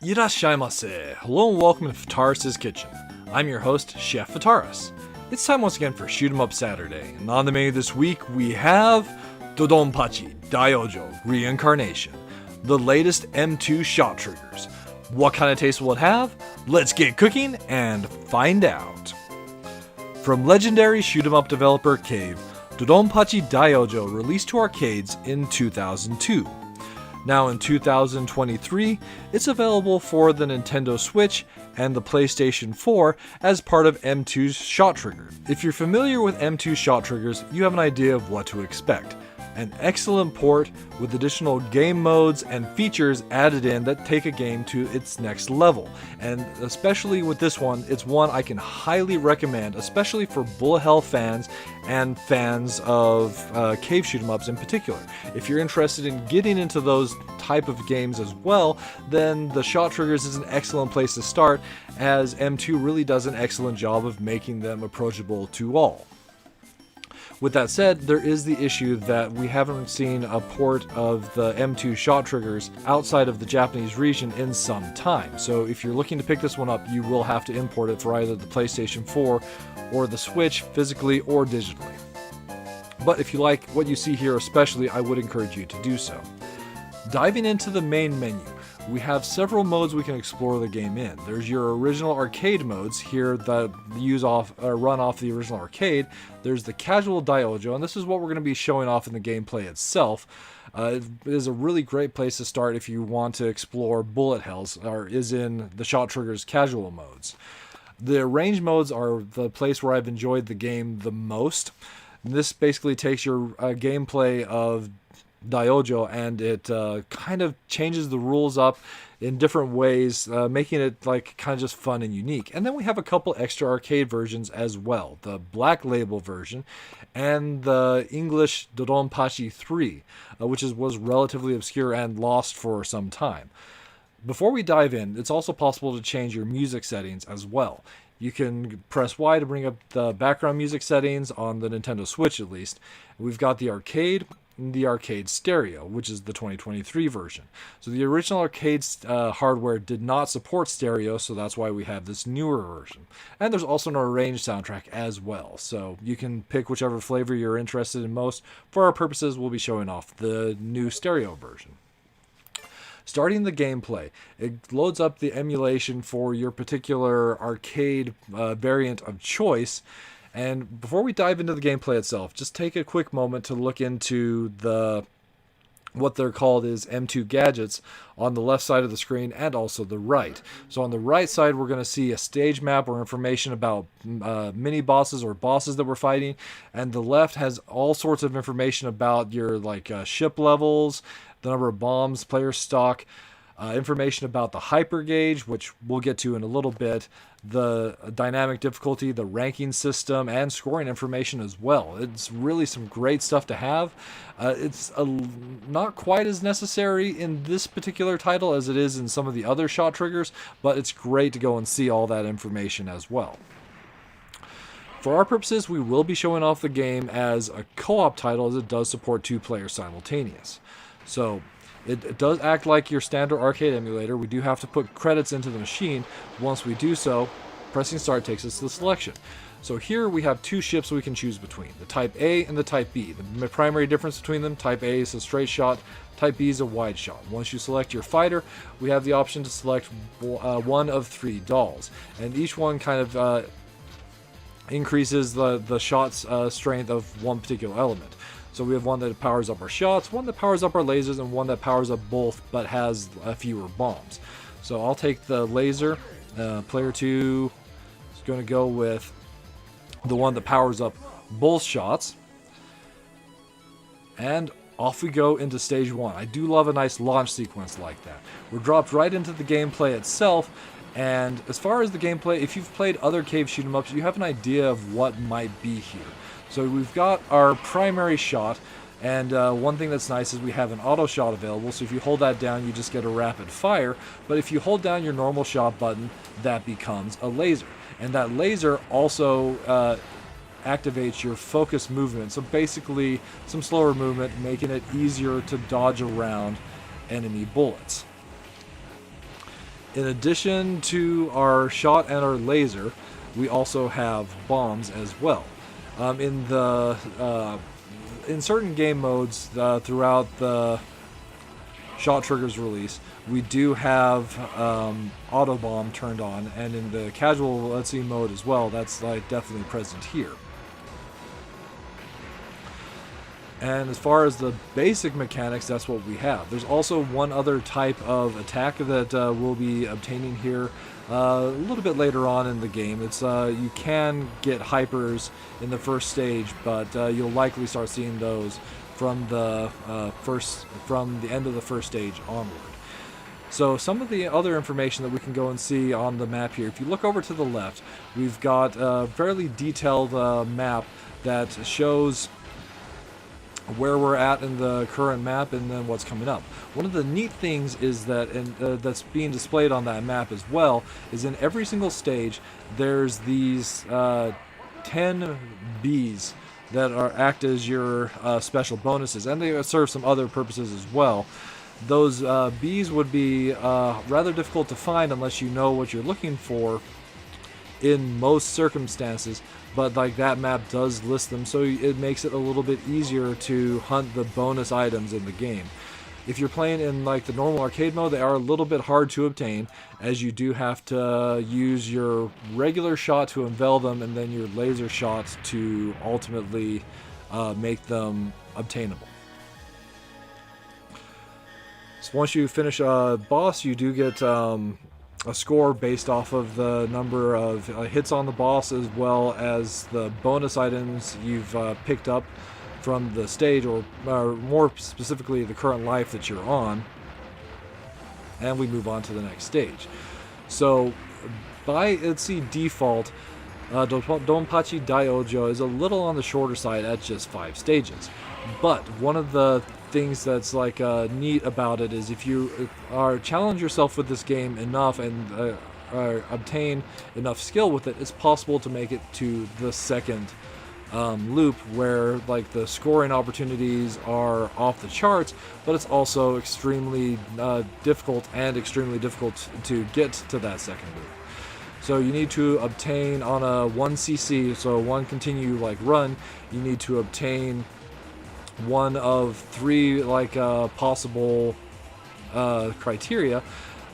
Irashaimase. Hello and welcome to Fataris' Kitchen. I'm your host, Chef Fataris. It's time once again for Shoot 'em Up Saturday, and on the menu this week we have DoDonPachi, DaiOuJou, Reincarnation, the latest M2 shot triggers. What kind of taste will it have? Let's get cooking and find out. From legendary Shoot 'em Up developer Cave, DoDonPachi DaiOuJou released to arcades in 2002. Now in 2023, it's available for the Nintendo Switch and the PlayStation 4 as part of M2's shot trigger. If you're familiar with M2 shot triggers, you have an idea of what to expect. An excellent port with additional game modes and features added in that take a game to its next level. And especially with this one, it's one I can highly recommend, especially for bullet hell fans and fans of cave shoot 'em ups in particular. If you're interested in getting into those type of games as well, then the shot triggers is an excellent place to start, as M2 really does an excellent job of making them approachable to all. With that said, there is the issue that we haven't seen a port of the M2 shot triggers outside of the Japanese region in some time. So if you're looking to pick this one up, you will have to import it for either the PlayStation 4 or the Switch, physically or digitally. But if you like what you see here especially, I would encourage you to do so. Diving into the main menu, we have several modes we can explore the game in. There's your original arcade modes here that run off the original arcade. There's the casual DaiOuJou, and this is what we're going to be showing off in the gameplay itself. It is a really great place to start if you want to explore bullet hells, or is in the shot triggers casual modes. The range modes are the place where I've enjoyed the game the most. This basically takes your gameplay of DaiOuJou and it kind of changes the rules up in different ways, making it like kind of just fun and unique. And then we have a couple extra arcade versions as well, the Black Label version and the English DoDonPachi 3, which was relatively obscure and lost for some time. Before we dive in, it's also possible to change your music settings as well. You can press Y to bring up the background music settings on the Nintendo Switch at least. We've got the arcade stereo, which is the 2023 version. So the original arcade hardware did not support stereo, so that's why we have this newer version. And there's also an arranged soundtrack as well, so you can pick whichever flavor you're interested in most. For our purposes, we'll be showing off the new stereo version. Starting the gameplay, it loads up the emulation for your particular arcade variant of choice. And before we dive into the gameplay itself, just take a quick moment to look into what they're called is M2 gadgets on the left side of the screen and also the right. So on the right side, we're going to see a stage map or information about mini bosses or bosses that we're fighting, and the left has all sorts of information about your ship levels, the number of bombs, player stock, information about the hyper gauge, which we'll get to in a little bit, the dynamic difficulty, the ranking system, and scoring information as well. It's really some great stuff to have. It's not quite as necessary in this particular title as it is in some of the other shot triggers, but it's great to go and see all that information as well. For our purposes, we will be showing off the game as a co-op title, as it does support 2 players simultaneous. So it does act like your standard arcade emulator. We do have to put credits into the machine. Once we do so, pressing start takes us to the selection. So here we have 2 ships we can choose between, the Type A and the Type B. The primary difference between them, Type A is a straight shot, Type B is a wide shot. Once you select your fighter, we have the option to select one of 3 dolls. And each one kind of increases the shot's strength of one particular element. So we have one that powers up our shots, one that powers up our lasers, and one that powers up both but has fewer bombs. So I'll take the laser. Player 2 is going to go with the one that powers up both shots. And off we go into stage 1. I do love a nice launch sequence like that. We're dropped right into the gameplay itself. And as far as the gameplay, if you've played other cave shoot 'em ups, you have an idea of what might be here. So we've got our primary shot, and one thing that's nice is we have an auto shot available, so if you hold that down, you just get a rapid fire. But if you hold down your normal shot button, that becomes a laser. And that laser also activates your focus movement, so basically some slower movement, making it easier to dodge around enemy bullets. In addition to our shot and our laser, we also have bombs as well. In certain game modes throughout the shot triggers release, we do have auto bomb turned on, and in the casual let's see mode as well, that's like definitely present here. And as far as the basic mechanics, that's what we have. There's also one other type of attack that we'll be obtaining here a little bit later on in the game. It's you can get hypers in the first stage, but you'll likely start seeing those from the end of the first stage onward. So some of the other information that we can go and see on the map here, if you look over to the left, we've got a fairly detailed map that shows where we're at in the current map and then what's coming up. One of the neat things is that, and that's being displayed on that map as well, is in every single stage there's these 10 bees that act as your special bonuses, and they serve some other purposes as well. Those bees would be rather difficult to find unless you know what you're looking for in most circumstances, but like that map does list them, so it makes it a little bit easier to hunt the bonus items in the game. If you're playing in like the normal arcade mode, they are a little bit hard to obtain, as you do have to use your regular shot to unveil them and then your laser shot to ultimately make them obtainable. So once you finish a boss, you do get a score based off of the number of hits on the boss, as well as the bonus items you've picked up from the stage, or more specifically the current life that you're on, and we move on to the next stage. So by default, DoDonPachi DaiOuJou is a little on the shorter side at just 5 stages, but one of the things that's like neat about it is if you challenge yourself with this game enough and obtain enough skill with it, it's possible to make it to the second loop, where like the scoring opportunities are off the charts, but it's also extremely difficult to get to that second loop. So you need to obtain on a 1cc, so one continue like run, you need to obtain one of 3 like possible criteria.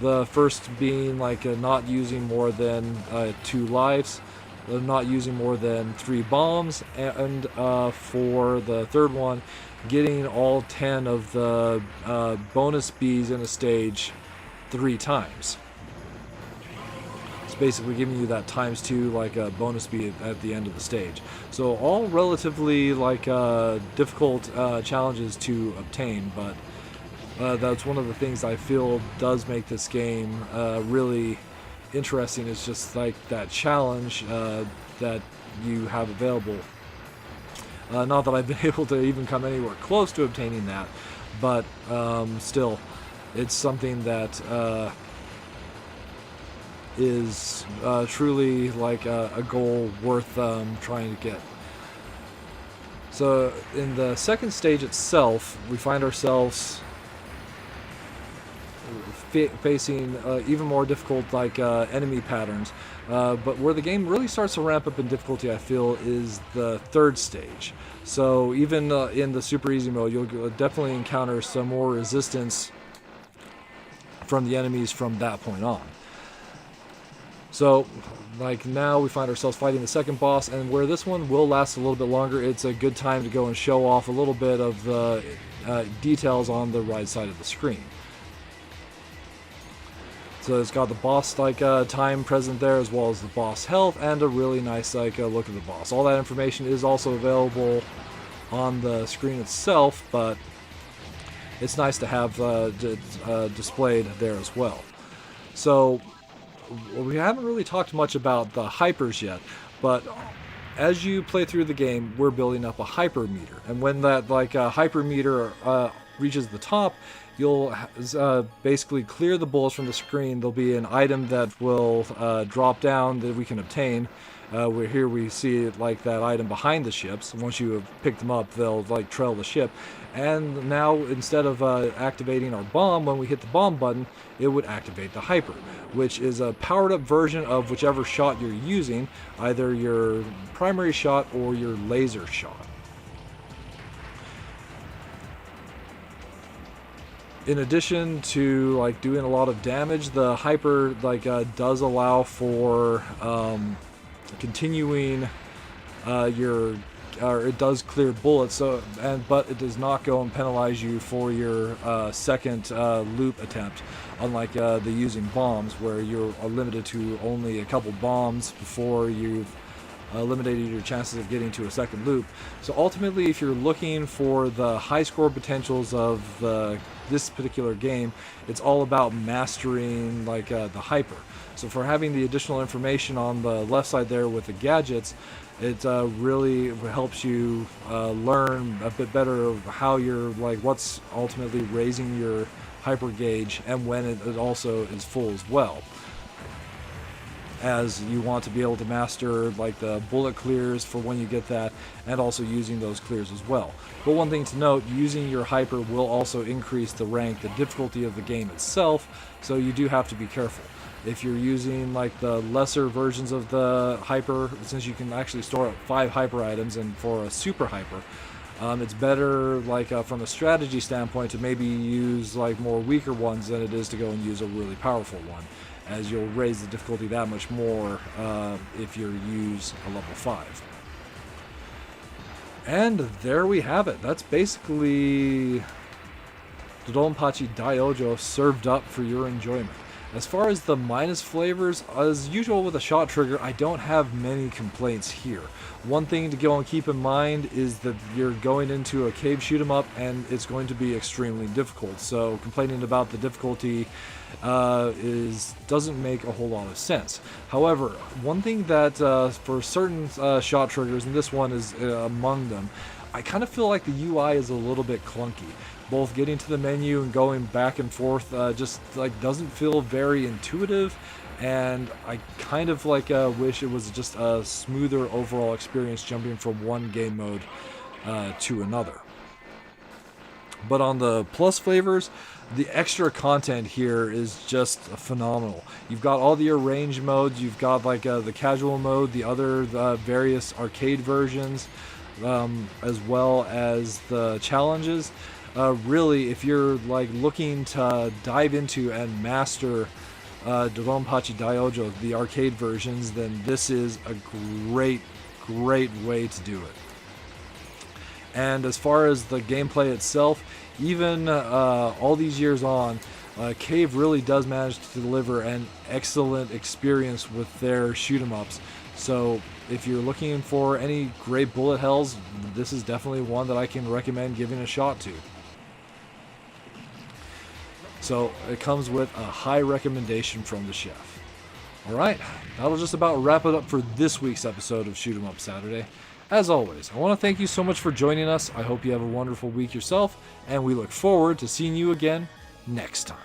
The first being like not using more than 2 lives, not using more than 3 bombs, and for the third one, getting all 10 of the bonus bees in a stage 3 times. Basically giving you that ×2 like a bonus bee at the end of the stage. So all relatively like difficult challenges to obtain, but that's one of the things I feel does make this game really interesting, is just like that challenge that you have available. Not that I've been able to even come anywhere close to obtaining that, but still, it's something that is truly like a goal worth trying to get. So in the second stage itself, we find ourselves facing even more difficult like enemy patterns, but where the game really starts to ramp up in difficulty, I feel, is the third stage. So even in the super easy mode, you'll definitely encounter some more resistance from the enemies from that point on. So, like now we find ourselves fighting the second boss, and where this one will last a little bit longer, it's a good time to go and show off a little bit of the details on the right side of the screen. So it's got the boss like time present there, as well as the boss health, and a really nice like look at the boss. All that information is also available on the screen itself, but it's nice to have displayed there as well. So we haven't really talked much about the hypers yet, but as you play through the game, we're building up a hyper meter, and when that like hyper meter reaches the top, you'll basically clear the bullets from the screen. There'll be an item that will drop down that we can obtain. Where here we see it like that item behind the ships. Once you have picked them up, they'll like trail the ship. And now instead of activating our bomb, when we hit the bomb button, it would activate the hyper, which is a powered up version of whichever shot you're using, either your primary shot or your laser shot. In addition to like doing a lot of damage, the hyper does allow for continuing it does clear bullets, but it does not go and penalize you for your second loop attempt, unlike the using bombs, where you're limited to only a couple bombs before you've eliminated your chances of getting to a second loop. So ultimately, if you're looking for the high score potentials of this particular game, it's all about mastering the hyper. So for having the additional information on the left side there with the gadgets, it really helps you learn a bit better of how you're what's ultimately raising your hyper gauge and when it also is full as well, as you want to be able to master the bullet clears for when you get that, and also using those clears as well. But one thing to note, using your hyper will also increase the difficulty of the game itself, so you do have to be careful. If you're using the lesser versions of the hyper, since you can actually store up 5 hyper items, and for a super hyper, it's better from a strategy standpoint to maybe use more weaker ones than it is to go and use a really powerful one, as you'll raise the difficulty that much more if you use a level 5. And there we have it. That's basically DoDonPachi DaiOuJou served up for your enjoyment. As far as the minus flavors, as usual with a shot trigger, I don't have many complaints here. One thing to go and keep in mind is that you're going into a cave shoot 'em up and it's going to be extremely difficult. So complaining about the difficulty doesn't make a whole lot of sense. However, one thing that for certain shot triggers, and this one is among them, I kind of feel like the UI is a little bit clunky. Both getting to the menu and going back and forth just doesn't feel very intuitive, and I kind of wish it was just a smoother overall experience jumping from one game mode to another. But on the plus flavors, the extra content here is just phenomenal. You've got all the arranged modes, you've got the casual mode, the other various arcade versions, as well as the challenges. Really, if you're looking to dive into and master DoDonPachi DaiOuJou, the arcade versions, then this is a great way to do it. And as far as the gameplay itself, even all these years on, Cave really does manage to deliver an excellent experience with their shoot 'em ups. So if you're looking for any great bullet hells, this is definitely one that I can recommend giving a shot to. So it comes with a high recommendation from the chef. Alright, that'll just about wrap it up for this week's episode of Shoot 'em Up Saturday. As always, I want to thank you so much for joining us. I hope you have a wonderful week yourself, and we look forward to seeing you again next time.